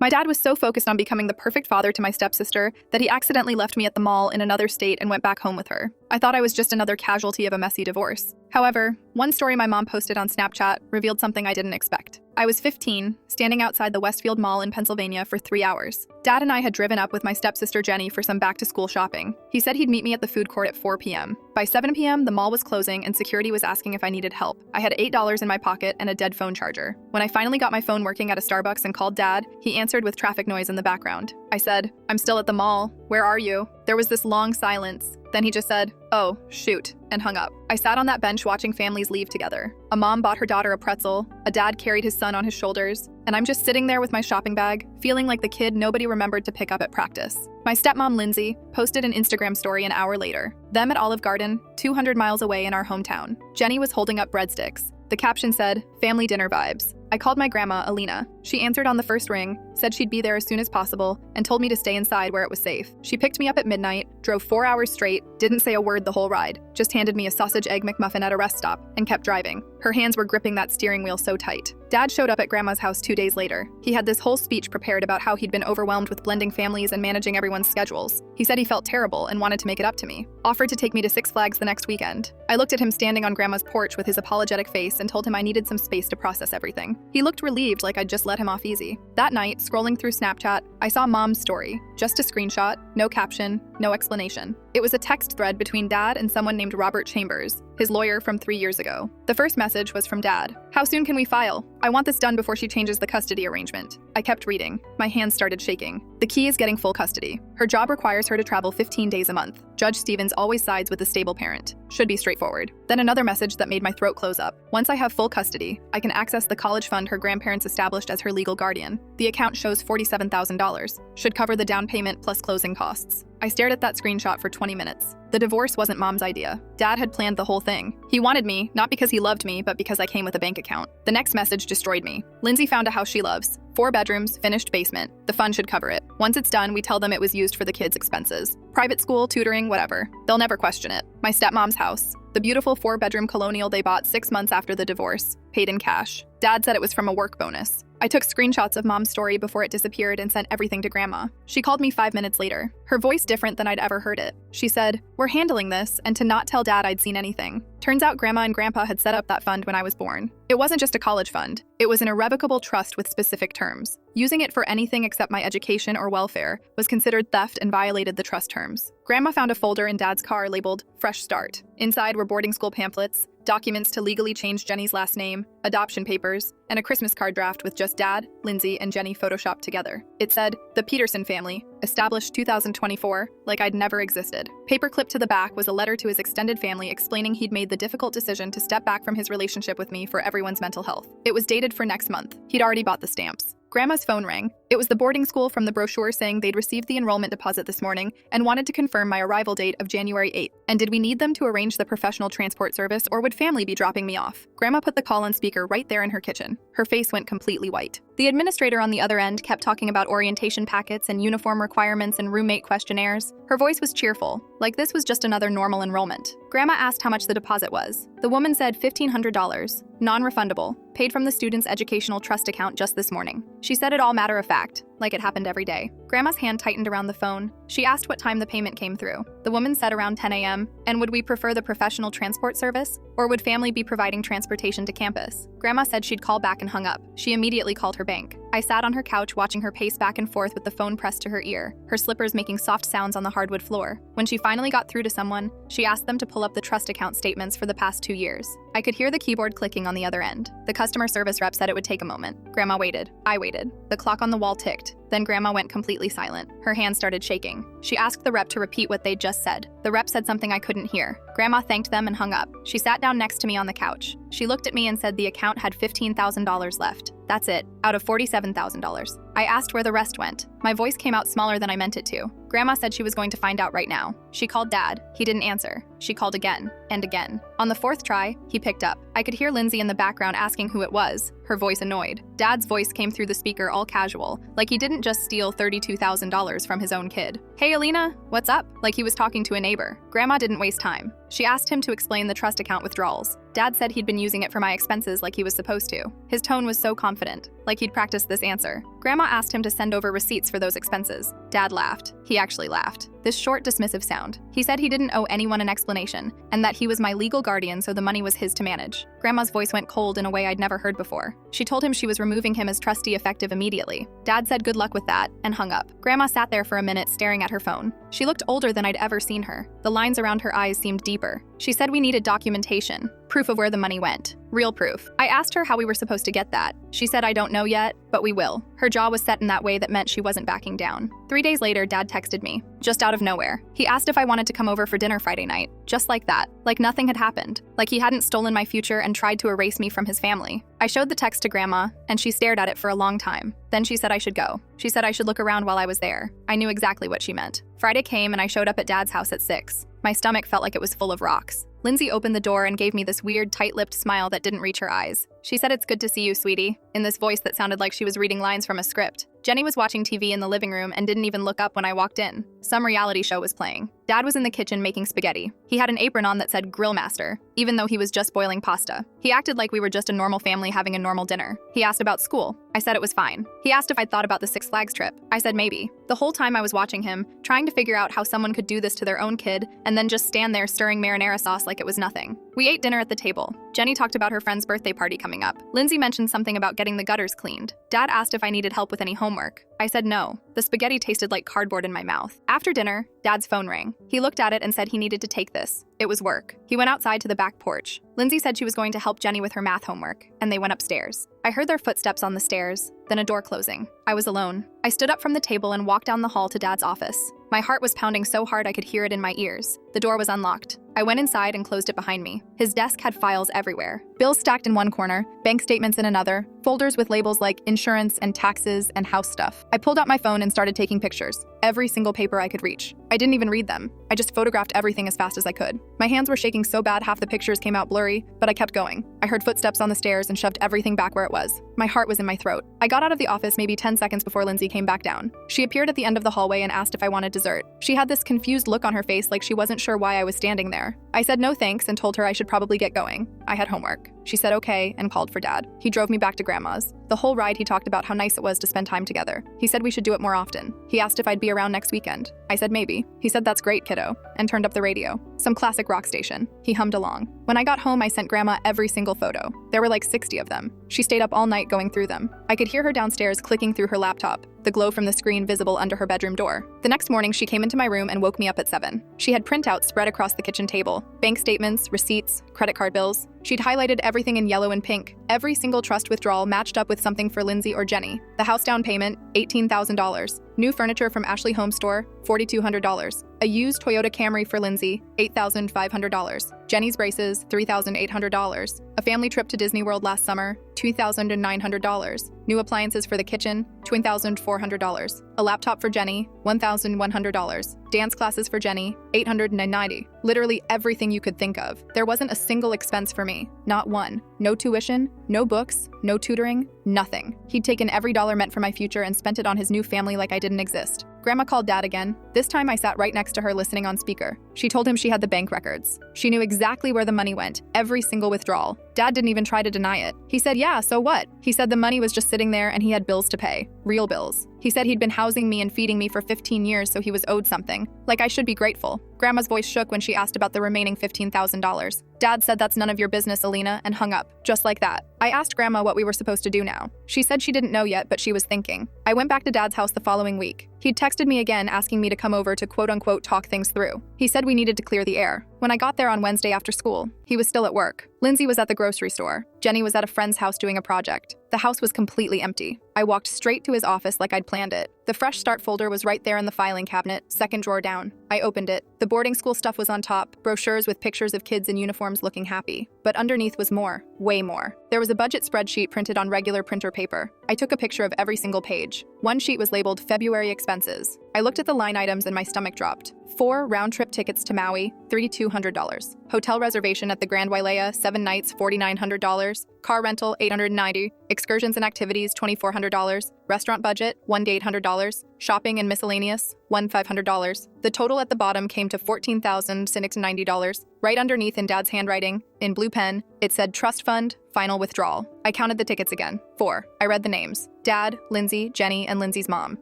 My dad was so focused on becoming the perfect father to my stepsister that he accidentally left me at the mall in another state and went back home with her. I thought I was just another casualty of a messy divorce. However, one story my mom posted on Snapchat revealed something I didn't expect. I was 15, standing outside the Westfield Mall in Pennsylvania for 3 hours. Dad and I had driven up with my stepsister Jenny for some back-to-school shopping. He said he'd meet me at the food court at 4 p.m. By 7 p.m., the mall was closing and security was asking if I needed help. I had $8 in my pocket and a dead phone charger. When I finally got my phone working at a Starbucks and called Dad, he answered with traffic noise in the background. I said, "I'm still at the mall. Where are you?" There was this long silence. Then he just said, "Oh, shoot," and hung up. I sat on that bench watching families leave together. A mom bought her daughter a pretzel, a dad carried his son on his shoulders, and I'm just sitting there with my shopping bag, feeling like the kid nobody remembered to pick up at practice. My stepmom, Lindsay, posted an Instagram story an hour later. Them at Olive Garden, 200 miles away in our hometown. Jenny was holding up breadsticks. The caption said, "Family dinner vibes." I called my grandma, Alina. She answered on the first ring, said she'd be there as soon as possible, and told me to stay inside where it was safe. She picked me up at midnight, drove 4 hours straight, didn't say a word the whole ride, just handed me a sausage egg McMuffin at a rest stop, and kept driving. Her hands were gripping that steering wheel so tight. Dad showed up at Grandma's house 2 days later. He had this whole speech prepared about how he'd been overwhelmed with blending families and managing everyone's schedules. He said he felt terrible and wanted to make it up to me. Offered to take me to Six Flags the next weekend. I looked at him standing on Grandma's porch with his apologetic face and told him I needed some space to process everything. He looked relieved, like I'd just let him off easy. That night, scrolling through Snapchat, I saw Mom's story. Just a screenshot, no caption, no explanation. It was a text thread between Dad and someone named Robert Chambers, his lawyer from 3 years ago. The first message was from Dad. "How soon can we file? I want this done before she changes the custody arrangement." I kept reading. My hands started shaking. The key is getting full custody. Her job requires her to travel 15 days a month. Judge Stevens always sides with the stable parent. Should be straightforward. Then another message that made my throat close up. Once I have full custody, I can access the college fund her grandparents established as her legal guardian. The account shows $47,000. Should cover the down payment plus closing costs. I stared at that screenshot for 20 minutes. The divorce wasn't Mom's idea. Dad had planned the whole thing. He wanted me, not because he loved me, but because I came with a bank account. The next message destroyed me. Lindsay found a house she loves. 4 bedrooms, finished basement. The fund should cover it. Once it's done, we tell them it was used for the kids' expenses. Private school, tutoring, whatever. They'll never question it. My stepmom's house. The beautiful 4-bedroom colonial they bought 6 months after the divorce. Paid in cash. Dad said it was from a work bonus. I took screenshots of Mom's story before it disappeared and sent everything to Grandma. She called me 5 minutes later, her voice different than I'd ever heard it. She said, "We're handling this," and to not tell Dad I'd seen anything. Turns out Grandma and Grandpa had set up that fund when I was born. It wasn't just a college fund. It was an irrevocable trust with specific terms. Using it for anything except my education or welfare was considered theft and violated the trust terms. Grandma found a folder in Dad's car labeled Fresh Start. Inside were boarding school pamphlets, documents to legally change Jenny's last name, adoption papers, and a Christmas card draft with just Dad, Lindsay, and Jenny photoshopped together. It said, "The Peterson family, established 2024, like I'd never existed." Paperclipped to the back was a letter to his extended family explaining he'd made the difficult decision to step back from his relationship with me for everyone's mental health. It was dated for next month. He'd already bought the stamps. Grandma's phone rang. It was the boarding school from the brochure saying they'd received the enrollment deposit this morning and wanted to confirm my arrival date of January 8th. And did we need them to arrange the professional transport service, or would family be dropping me off? Grandma put the call on speaker right there in her kitchen. Her face went completely white. The administrator on the other end kept talking about orientation packets and uniform requirements and roommate questionnaires. Her voice was cheerful, like this was just another normal enrollment. Grandma asked how much the deposit was. The woman said $1,500, non-refundable, paid from the student's educational trust account just this morning. She said it all matter of fact, like it happened every day. Grandma's hand tightened around the phone. She asked what time the payment came through. The woman said around 10 a.m., and would we prefer the professional transport service, or would family be providing transportation to campus? Grandma said she'd call back and hung up. She immediately called her bank. I sat on her couch watching her pace back and forth with the phone pressed to her ear, her slippers making soft sounds on the hardwood floor. When she finally got through to someone, she asked them to pull up the trust account statements for the past 2 years. I could hear the keyboard clicking on the other end. The customer service rep said it would take a moment. Grandma waited. I waited. The clock on the wall ticked. Then Grandma went completely silent. Her hands started shaking. She asked the rep to repeat what they'd just said. The rep said something I couldn't hear. Grandma thanked them and hung up. She sat down next to me on the couch. She looked at me and said the account had $15,000 left. That's it, out of $47,000. I asked where the rest went. My voice came out smaller than I meant it to. Grandma said she was going to find out right now. She called Dad. He didn't answer. She called again and again. On the fourth try, he picked up. I could hear Lindsay in the background asking who it was, her voice annoyed. Dad's voice came through the speaker all casual, like he didn't just steal $32,000 from his own kid. "Hey, Alina, what's up?" Like he was talking to a neighbor. Grandma didn't waste time. She asked him to explain the trust account withdrawals. Dad said he'd been using it for my expenses like he was supposed to. His tone was so confident, like he'd practiced this answer. Grandma asked him to send over receipts for those expenses. Dad laughed. He actually laughed. This short, dismissive sound. He said he didn't owe anyone an explanation, and that he was my legal guardian, so the money was his to manage. Grandma's voice went cold in a way I'd never heard before. She told him she was removing him as trustee effective immediately. Dad said good luck with that, and hung up. Grandma sat there for a minute staring at her phone. She looked older than I'd ever seen her. The lines around her eyes seemed deeper. She said we needed documentation, proof of where the money went. Real proof. I asked her how we were supposed to get that. She said I don't know yet, but we will. Her jaw was set in that way that meant she wasn't backing down. 3 days later, Dad texted me, just out of nowhere. He asked if I wanted to come over for dinner Friday night. Just like that. Like nothing had happened. Like he hadn't stolen my future and tried to erase me from his family. I showed the text to Grandma, and she stared at it for a long time. Then she said I should go. She said I should look around while I was there. I knew exactly what she meant. Friday came and I showed up at Dad's house at 6. My stomach felt like it was full of rocks. Lindsay opened the door and gave me this weird, tight-lipped smile that didn't reach her eyes. She said, "It's good to see you, sweetie," in this voice that sounded like she was reading lines from a script. Jenny was watching TV in the living room and didn't even look up when I walked in. Some reality show was playing. Dad was in the kitchen making spaghetti. He had an apron on that said Grill Master, even though he was just boiling pasta. He acted like we were just a normal family having a normal dinner. He asked about school. I said it was fine. He asked if I'd thought about the Six Flags trip. I said maybe. The whole time I was watching him, trying to figure out how someone could do this to their own kid and then just stand there stirring marinara sauce like it was nothing. We ate dinner at the table. Jenny talked about her friend's birthday party coming up. Lindsay mentioned something about getting the gutters cleaned. Dad asked if I needed help with any homework. I said no. The spaghetti tasted like cardboard in my mouth. After dinner, Dad's phone rang. He looked at it and said he needed to take this. It was work. He went outside to the back porch. Lindsay said she was going to help Jenny with her math homework, and they went upstairs. I heard their footsteps on the stairs, then a door closing. I was alone. I stood up from the table and walked down the hall to Dad's office. My heart was pounding so hard I could hear it in my ears. The door was unlocked. I went inside and closed it behind me. His desk had files everywhere. Bills stacked in one corner, bank statements in another, folders with labels like insurance and taxes and house stuff. I pulled out my phone and started taking pictures. Every single paper I could reach. I didn't even read them. I just photographed everything as fast as I could. My hands were shaking so bad half the pictures came out blurry, but I kept going. I heard footsteps on the stairs and shoved everything back where it was. My heart was in my throat. I got out of the office maybe 10 seconds before Lindsay came back down. She appeared at the end of the hallway and asked if I wanted dessert. She had this confused look on her face like she wasn't sure why I was standing there. I said no thanks and told her I should probably get going. I had homework. She said okay and called for Dad. He drove me back to Grandma's. The whole ride he talked about how nice it was to spend time together. He said we should do it more often. He asked if I'd be around next weekend. I said maybe. He said that's great, kiddo, and turned up the radio. Some classic rock station. He hummed along. When I got home, I sent Grandma every single photo. There were like 60 of them. She stayed up all night going through them. I could hear her downstairs clicking through her laptop, the glow from the screen visible under her bedroom door. The next morning, she came into my room and woke me up at 7. She had printouts spread across the kitchen table, bank statements, receipts, credit card bills. She'd highlighted everything in yellow and pink. Every single trust withdrawal matched up with something for Lindsay or Jenny. The house down payment, $18,000. New furniture from Ashley Home Store, $4,200. A used Toyota Camry for Lindsay, $8,500. Jenny's braces, $3,800. A family trip to Disney World last summer, $2,900. New appliances for the kitchen, $2,400. A laptop for Jenny, $1,100. Dance classes for Jenny, $890. Literally everything you could think of. There wasn't a single expense for me. Not one. No tuition, no books, no tutoring, nothing. He'd taken every dollar meant for my future and spent it on his new family like I didn't exist. Grandma called Dad again. This time I sat right next to her listening on speaker. She told him she had the bank records. She knew exactly where the money went, every single withdrawal. Dad didn't even try to deny it. He said, yeah, so what? He said the money was just sitting there and he had bills to pay. Real bills. He said he'd been housing me and feeding me for 15 years, so he was owed something. Like I should be grateful. Grandma's voice shook when she asked about the remaining $15,000. Dad said that's none of your business, Alina, and hung up. Just like that. I asked Grandma what we were supposed to do now. She said she didn't know yet, but she was thinking. I went back to Dad's house the following week. He'd texted me again asking me to come over to quote-unquote talk things through. He said we needed to clear the air. When I got there on Wednesday after school, he was still at work. Lindsay was at the grocery store. Jenny was at a friend's house doing a project. The house was completely empty. I walked straight to his office like I'd planned it. The Fresh Start folder was right there in the filing cabinet, second drawer down. I opened it. The boarding school stuff was on top, brochures with pictures of kids in uniforms looking happy. But underneath was more, way more. There was a budget spreadsheet printed on regular printer paper. I took a picture of every single page. One sheet was labeled February expenses. I looked at the line items and my stomach dropped. 4 round-trip tickets to Maui, $3,200. Hotel reservation at the Grand Wailea, 7 nights, $4,900. Car rental, $890. Excursions and activities, $2,400. Restaurant budget, $1 to $800. Shopping and miscellaneous, $1,500. The total at the bottom came to $14,690. Right underneath in Dad's handwriting, in blue pen, it said Trust Fund, Final Withdrawal. I counted the tickets again. 4. I read the names. Dad, Lindsay, Jenny, and Lindsay's mom.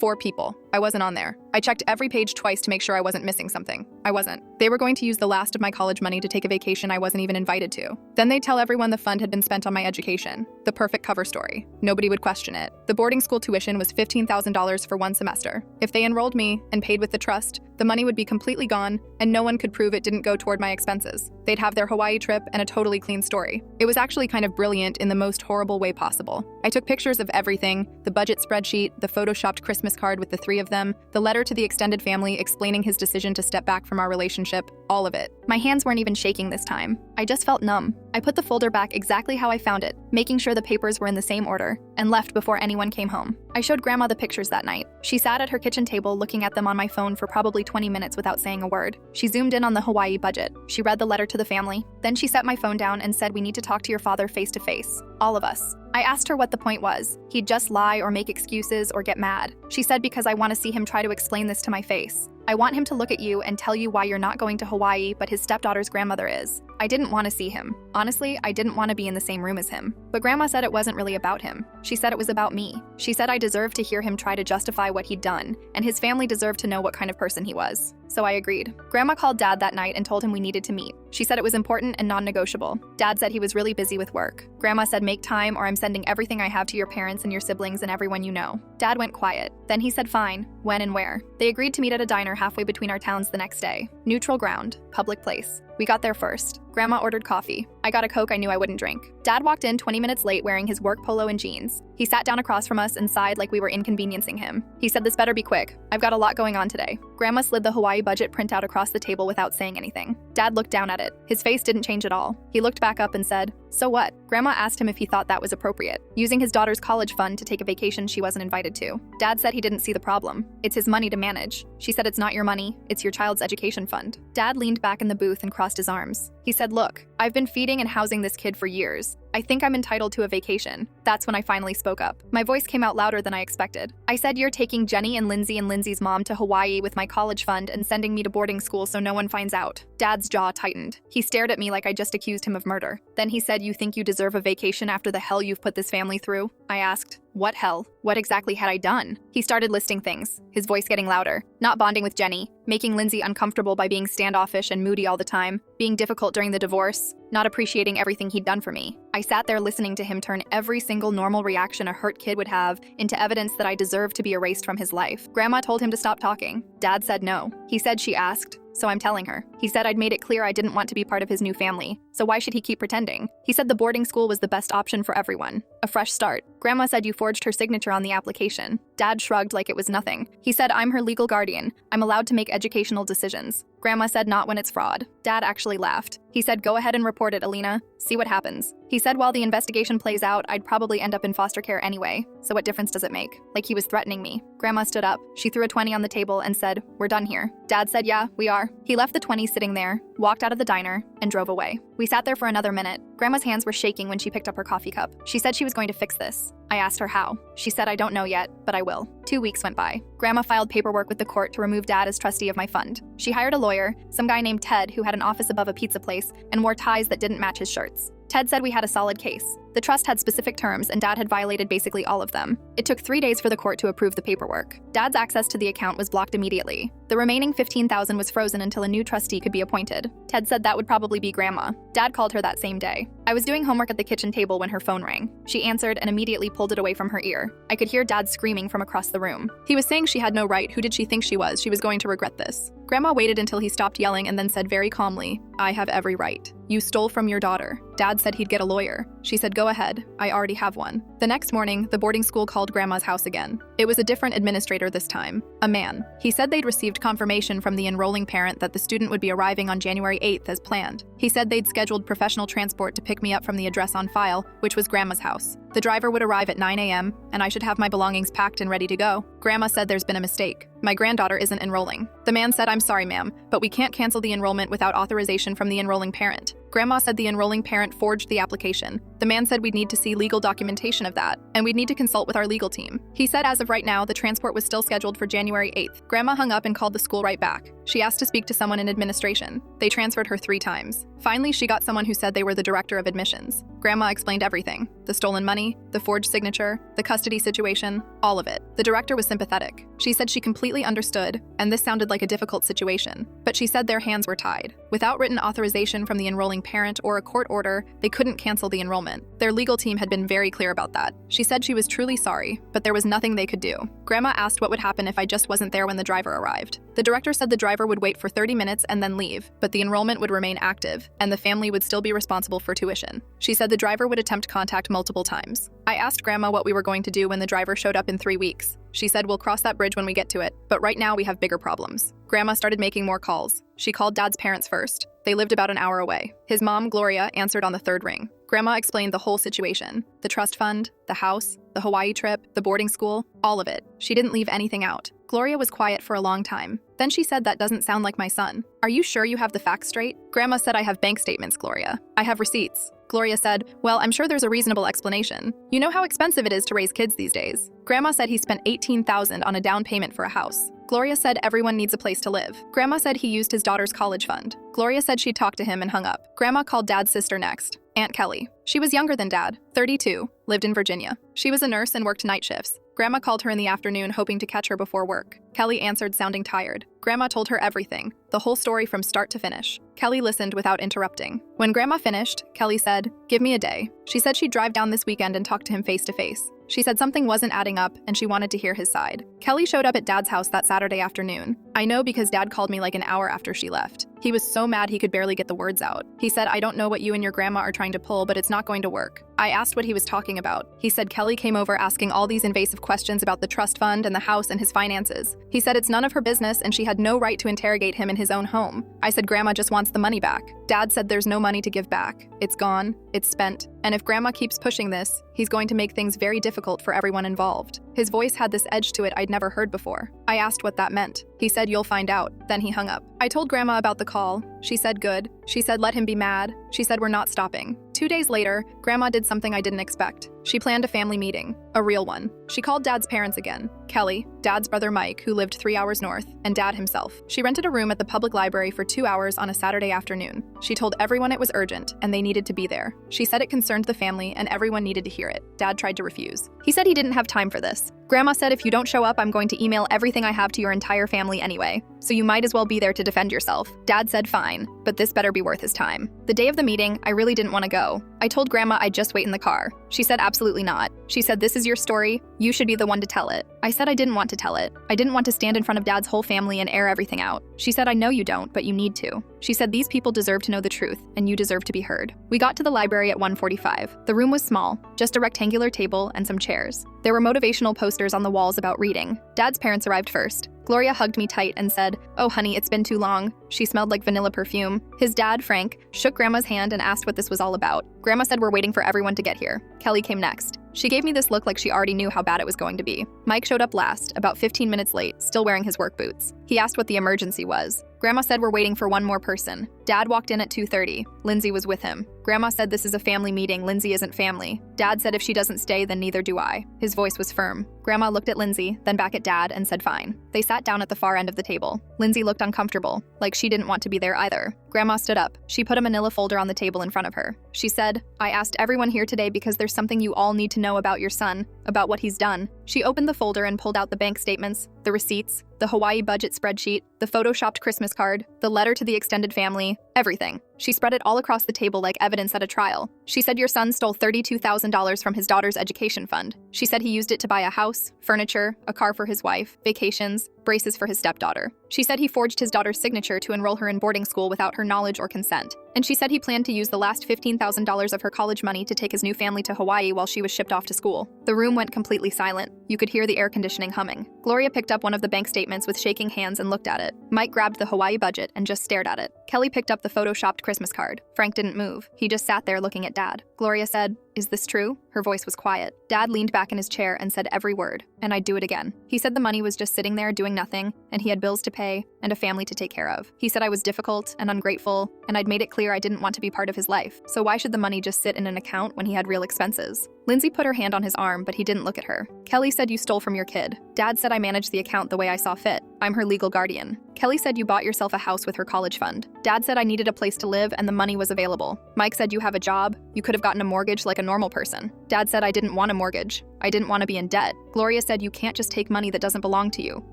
4 people. I wasn't on there. I checked every page twice to make sure I wasn't missing something. I wasn't. They were going to use the last of my college money to take a vacation I wasn't even invited to. Then they'd tell everyone the fund had been spent on my education. The perfect cover story. Nobody would question it. The boarding school tuition was $15,000 for 1 semester. If they enrolled me and paid with the trust, the money would be completely gone, and no one could prove it didn't go toward my expenses. They'd have their Hawaii trip and a totally clean story. It was actually kind of brilliant in the most horrible way possible. I took pictures of everything: the budget spreadsheet, the photoshopped Christmas card with the 3 of them, the letter to the extended family explaining his decision to step back from our relationship, all of it. My hands weren't even shaking this time. I just felt numb. I put the folder back exactly how I found it, making sure the papers were in the same order, and left before anyone came home. I showed Grandma the pictures that night. She sat at her kitchen table looking at them on my phone for probably 20 minutes without saying a word. She zoomed in on the Hawaii budget. She read the letter to the family. Then she set my phone down and said, "We need to talk to your father face to face. All of us." I asked her what the point was. He'd just lie or make excuses or get mad. She said, "Because I want to see him try to explain this to my face. I want him to look at you and tell you why you're not going to Hawaii, but his stepdaughter's grandmother is." I didn't want to see him. Honestly, I didn't want to be in the same room as him. But Grandma said it wasn't really about him. She said it was about me. She said I deserved to hear him try to justify what he'd done, and his family deserved to know what kind of person he was. So I agreed. Grandma called Dad that night and told him we needed to meet. She said it was important and non-negotiable. Dad said he was really busy with work. Grandma said, "Make time or I'm sending everything I have to your parents and your siblings and everyone you know." Dad went quiet. Then he said fine, when and where. They agreed to meet at a diner halfway between our towns the next day. Neutral ground, public place. We got there first. Grandma ordered coffee. I got a Coke I knew I wouldn't drink. Dad walked in 20 minutes late wearing his work polo and jeans. He sat down across from us and sighed like we were inconveniencing him. He said, "This better be quick. I've got a lot going on today." Grandma slid the Hawaii budget printout across the table without saying anything. Dad looked down at it. His face didn't change at all. He looked back up and said, "So what?" Grandma asked him if he thought that was appropriate, using his daughter's college fund to take a vacation she wasn't invited to. Dad said he didn't see the problem. It's his money to manage. She said, "It's not your money, it's your child's education fund." Dad leaned back in the booth and crossed his arms. He said, "Look, I've been feeding and housing this kid for years. I think I'm entitled to a vacation." That's when I finally spoke up. My voice came out louder than I expected. I said, "You're taking Jenny and Lindsay's mom to Hawaii with my college fund and sending me to boarding school so no one finds out." Dad's jaw tightened. He stared at me like I just accused him of murder. Then he said, "You think you deserve a vacation after the hell you've put this family through?" I asked, "What hell? What exactly had I done?" He started listing things, his voice getting louder. Not bonding with Jenny, making Lindsay uncomfortable by being standoffish and moody all the time, being difficult during the divorce, not appreciating everything he'd done for me. I sat there listening to him turn every single normal reaction a hurt kid would have into evidence that I deserved to be erased from his life. Grandma told him to stop talking. Dad said no. He said she asked, so I'm telling her. He said I'd made it clear I didn't want to be part of his new family, so why should he keep pretending? He said the boarding school was the best option for everyone. A fresh start. Grandma said you forged her signature on the application. Dad shrugged like it was nothing. He said I'm her legal guardian. I'm allowed to make educational decisions. Grandma said not when it's fraud. Dad actually laughed. He said, "Go ahead and report it, Alina. See what happens." He said while the investigation plays out, I'd probably end up in foster care anyway, so what difference does it make? Like he was threatening me. Grandma stood up. She threw a 20 on the table and said, "We're done here." Dad said, "Yeah, we are." He left the 20 sitting there, walked out of the diner, and drove away. We sat there for another minute. Grandma's hands were shaking when she picked up her coffee cup. She said she was going to fix this. I asked her how. She said, "I don't know yet, but I will." 2 weeks went by. Grandma filed paperwork with the court to remove Dad as trustee of my fund. She hired a lawyer, some guy named Ted who had an office above a pizza place and wore ties that didn't match his shirts. Ted said we had a solid case. The trust had specific terms and Dad had violated basically all of them. It took 3 days for the court to approve the paperwork. Dad's access to the account was blocked immediately. The remaining $15,000 was frozen until a new trustee could be appointed. Ted said that would probably be Grandma. Dad called her that same day. I was doing homework at the kitchen table when her phone rang. She answered and immediately pulled it away from her ear. I could hear Dad screaming from across the room. He was saying she had no right. Who did she think she was? She was going to regret this. Grandma waited until he stopped yelling and then said very calmly, "I have every right. You stole from your daughter." Dad said he'd get a lawyer. She said, "Go ahead. I already have one." The next morning, the boarding school called Grandma's house again. It was a different administrator this time, a man. He said they'd received confirmation from the enrolling parent that the student would be arriving on January 8th as planned. He said they'd scheduled professional transport to pick me up from the address on file, which was Grandma's house. The driver would arrive at 9 a.m., and I should have my belongings packed and ready to go. Grandma said there's been a mistake. My granddaughter isn't enrolling. The man said, I'm sorry, ma'am, but we can't cancel the enrollment without authorization from the enrolling parent. Grandma said the enrolling parent forged the application. The man said we'd need to see legal documentation of that, and we'd need to consult with our legal team. He said as of right now, the transport was still scheduled for January 8th. Grandma hung up and called the school right back. She asked to speak to someone in administration. They transferred her 3 times. Finally, she got someone who said they were the director of admissions. Grandma explained everything: the stolen money, the forged signature, the custody situation, all of it. The director was sympathetic. She said she completely understood, and this sounded like a difficult situation, but she said their hands were tied. Without written authorization from the enrolling parent or a court order, they couldn't cancel the enrollment. Their legal team had been very clear about that. She said she was truly sorry, but there was nothing they could do. Grandma asked what would happen if I just wasn't there when the driver arrived. The director said the driver would wait for 30 minutes and then leave, but the enrollment would remain active, and the family would still be responsible for tuition. She said the driver would attempt contact multiple times. I asked Grandma what we were going to do when the driver showed up in 3 weeks. She said we'll cross that bridge when we get to it, but right now we have bigger problems. Grandma started making more calls. She called Dad's parents first. They lived about an hour away. His mom, Gloria, answered on the 3rd ring. Grandma explained the whole situation: the trust fund, the house, the Hawaii trip, the boarding school, all of it. She didn't leave anything out. Gloria was quiet for a long time. Then she said, that doesn't sound like my son. Are you sure you have the facts straight? Grandma said, I have bank statements, Gloria. I have receipts. Gloria said, well, I'm sure there's a reasonable explanation. You know how expensive it is to raise kids these days. Grandma said he spent $18,000 on a down payment for a house. Gloria said everyone needs a place to live. Grandma said he used his daughter's college fund. Gloria said she'd talked to him and hung up. Grandma called Dad's sister next, Aunt Kelly. She was younger than Dad, 32, lived in Virginia. She was a nurse and worked night shifts. Grandma called her in the afternoon, hoping to catch her before work. Kelly answered, sounding tired. Grandma told her everything, the whole story from start to finish. Kelly listened without interrupting. When Grandma finished, Kelly said, give me a day. She said she'd drive down this weekend and talk to him face to face. She said something wasn't adding up, and she wanted to hear his side. Kelly showed up at Dad's house that Saturday afternoon. I know because Dad called me like an hour after she left. He was so mad he could barely get the words out. He said, I don't know what you and your grandma are trying to pull, but it's not going to work. I asked what he was talking about. He said Kelly came over asking all these invasive questions about the trust fund and the house and his finances. He said it's none of her business and she had no right to interrogate him in his own home. I said Grandma just wants the money back. Dad said there's no money to give back. It's gone, it's spent, and if Grandma keeps pushing this, he's going to make things very difficult for everyone involved. His voice had this edge to it I'd never heard before. I asked what that meant. He said, you'll find out. Then he hung up. I told Grandma about the call. She said good. She said let him be mad. She said we're not stopping. 2 days later, Grandma did something I didn't expect. She planned a family meeting, a real one. She called Dad's parents again, Kelly, Dad's brother Mike, who lived 3 hours north, and Dad himself. She rented a room at the public library for 2 hours on a Saturday afternoon. She told everyone it was urgent and they needed to be there. She said it concerned the family and everyone needed to hear it. Dad tried to refuse. He said he didn't have time for this. Grandma said if you don't show up, I'm going to email everything I have to your entire family anyway, so you might as well be there to defend yourself. Dad said fine, but this better be worth his time. The day of the meeting, I really didn't want to go. I told Grandma I'd just wait in the car. She said absolutely not. She said this is your story, you should be the one to tell it. I said I didn't want to tell it. I didn't want to stand in front of Dad's whole family and air everything out. She said I know you don't, but you need to. She said these people deserve to know the truth, and you deserve to be heard. We got to the library at 1:45. The room was small, just a rectangular table and some chairs. There were motivational posters on the walls about reading. Dad's parents arrived first. Gloria hugged me tight and said, oh honey, it's been too long. She smelled like vanilla perfume. His dad, Frank, shook Grandma's hand and asked what this was all about. Grandma said we're waiting for everyone to get here. Kelly came next. She gave me this look like she already knew how bad it was going to be. Mike showed up last, about 15 minutes late, still wearing his work boots. He asked what the emergency was. Grandma said we're waiting for one more person. Dad walked in at 2:30. Lindsay was with him. Grandma said this is a family meeting, Lindsay isn't family. Dad said if she doesn't stay, then neither do I. His voice was firm. Grandma looked at Lindsay, then back at Dad and said fine. They sat down at the far end of the table. Lindsay looked uncomfortable, like she didn't want to be there either. Grandma stood up. She put a manila folder on the table in front of her. She said, I asked everyone here today because there's something you all need to know about your son, about what he's done. She opened the folder and pulled out the bank statements, the receipts, the Hawaii budget spreadsheet, the photoshopped Christmas card, the letter to the extended family, everything. She spread it all across the table like evidence at a trial. She said your son stole $32,000 from his daughter's education fund. She said he used it to buy a house, furniture, a car for his wife, vacations, braces for his stepdaughter. She said he forged his daughter's signature to enroll her in boarding school without her knowledge or consent. And she said he planned to use the last $15,000 of her college money to take his new family to Hawaii while she was shipped off to school. The room went completely silent. You could hear the air conditioning humming. Gloria picked up one of the bank statements with shaking hands and looked at it. Mike grabbed the Hawaii budget and just stared at it. Kelly picked up the photoshopped Christmas card. Frank didn't move. He just sat there looking at Dad. Gloria said, "Is this true?" Her voice was quiet. Dad leaned back in his chair and said every word, and I'd do it again. He said the money was just sitting there doing nothing, and he had bills to pay and a family to take care of. He said I was difficult and ungrateful, and I'd made it clear I didn't want to be part of his life, so why should the money just sit in an account when he had real expenses? Lindsay put her hand on his arm, but he didn't look at her. Kelly said you stole from your kid. Dad said I managed the account the way I saw fit. I'm her legal guardian. Kelly said you bought yourself a house with her college fund. Dad said I needed a place to live and the money was available. Mike said you have a job. You could have gotten a mortgage like a normal person. Dad said I didn't want a mortgage. I didn't want to be in debt. Gloria said you can't just take money that doesn't belong to you.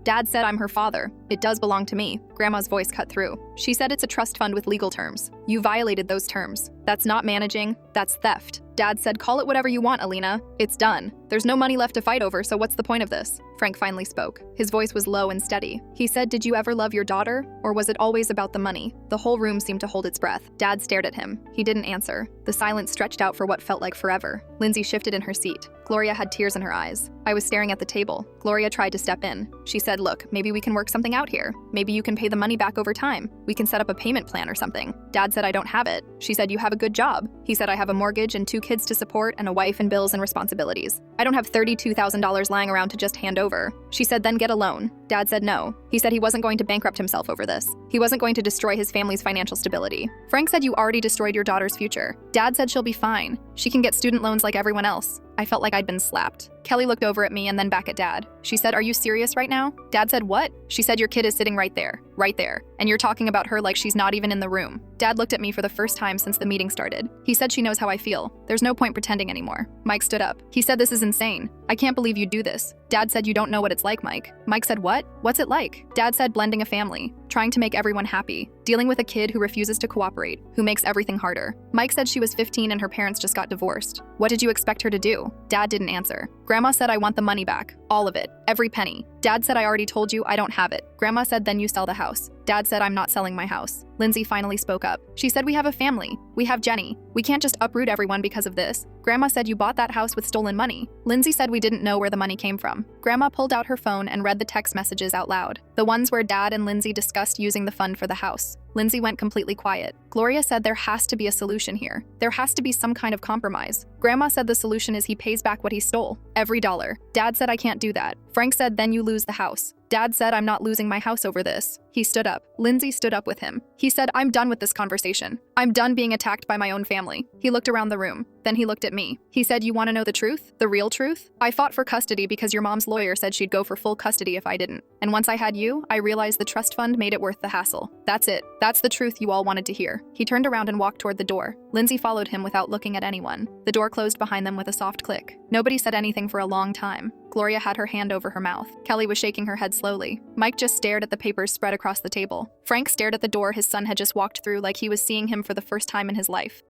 Dad said I'm her father. It does belong to me. Grandma's voice cut through. She said it's a trust fund with legal terms. You violated those terms. That's not managing, that's theft. Dad said call it whatever you want, Alina. It's done. There's no money left to fight over, so what's the point of this? Frank finally spoke. His voice was low and steady. He said, did you ever love your daughter, or was it always about the money? The whole room seemed to hold its breath. Dad stared at him. He didn't answer. The silence stretched out for what felt like forever. Lindsay shifted in her seat. Gloria had tears in her eyes. I was staring at the table. Gloria tried to step in. She said, look, maybe we can work something out here. Maybe you can pay the money back over time. We can set up a payment plan or something. Dad said I don't have it. She said you have a good job. He said I have a mortgage and 2 kids to support and a wife and bills and responsibilities. I don't have $32,000 lying around to just hand over. She said then get a loan. Dad said no. He said he wasn't going to bankrupt himself over this. He wasn't going to destroy his family's financial stability. Frank said you already destroyed your daughter's future. Dad said she'll be fine. She can get student loans like everyone else. I felt like I'd been slapped. Kelly looked over at me and then back at Dad. She said, are you serious right now? Dad said, what? She said, your kid is sitting right there, and you're talking about her like she's not even in the room. Dad looked at me for the first time since the meeting started. He said she knows how I feel. There's no point pretending anymore. Mike stood up. He said, this is insane. I can't believe you'd do this. Dad said, you don't know what it's like, Mike. Mike said, what? What's it like? Dad said, blending a family, trying to make everyone happy, dealing with a kid who refuses to cooperate, who makes everything harder. Mike said she was 15 and her parents just got divorced. What did you expect her to do? Dad didn't answer. Grandma said, I want the money back. All of it. Every penny. Dad said, I already told you I don't have it. Grandma said, then you sell the house. Dad said, I'm not selling my house. Lindsay finally spoke up. She said, we have a family. We have Jenny. We can't just uproot everyone because of this. Grandma said you bought that house with stolen money. Lindsay said we didn't know where the money came from. Grandma pulled out her phone and read the text messages out loud. The ones where Dad and Lindsay discussed using the fund for the house. Lindsay went completely quiet. Gloria said there has to be a solution here. There has to be some kind of compromise. Grandma said the solution is he pays back what he stole. Every dollar. Dad said I can't do that. Frank said then you lose the house. Dad said I'm not losing my house over this. He stood up. Lindsay stood up with him. He said, I'm done with this conversation. I'm done being attacked by my own family. He looked around the room. Then he looked at me. He said, you want to know the truth? The real truth? I fought for custody because your mom's lawyer said she'd go for full custody if I didn't. And once I had you, I realized the trust fund made it worth the hassle. That's it. That's the truth you all wanted to hear. He turned around and walked toward the door. Lindsay followed him without looking at anyone. The door closed behind them with a soft click. Nobody said anything for a long time. Gloria had her hand over her mouth. Kelly was shaking her head slowly. Mike just stared at the papers spread across the table. Frank stared at the door his son had just walked through like he was seeing him for the first time in his life.